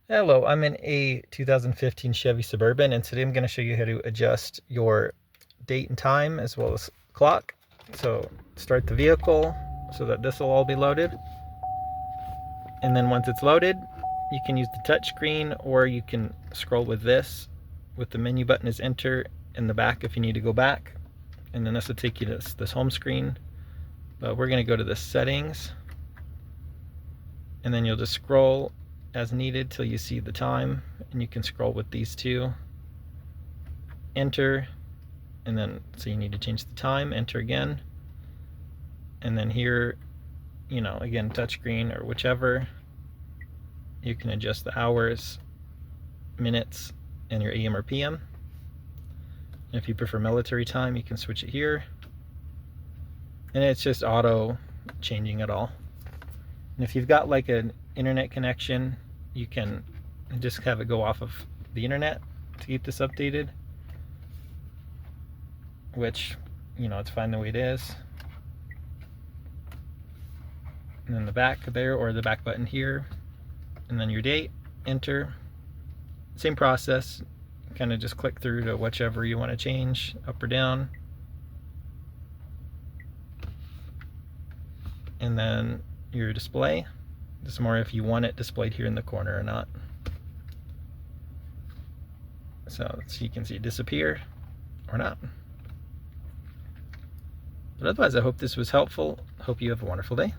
Hello, I'm in a 2015 Chevy Suburban, and today I'm going to show you how to adjust your date and time as well as clock. So start the vehicle so that this will all be loaded, and then once it's loaded you can use the touch screen, or you can scroll with this. With the menu button is enter in the back if you need to go back, and then this will take you to this home screen. But we're going to go to the settings, and then you'll just scroll as needed till you see the time, and you can scroll with these two. Enter, and then so you need to change the time, enter again, and then here, again, touchscreen or whichever, you can adjust the hours, minutes, and your AM or PM. And if you prefer military time, you can switch it here, and it's just auto changing it all. And if you've got like an internet connection, you can just have it go off of the internet to keep this updated, which, it's fine the way it is. And then the back there, or the back button here, and then your date, enter. Same process, kind of just click through to whichever you want to change, up or down. And then your display. This is more if you want it displayed here in the corner or not. So you can see it disappear or not. But otherwise, I hope this was helpful. Hope you have a wonderful day.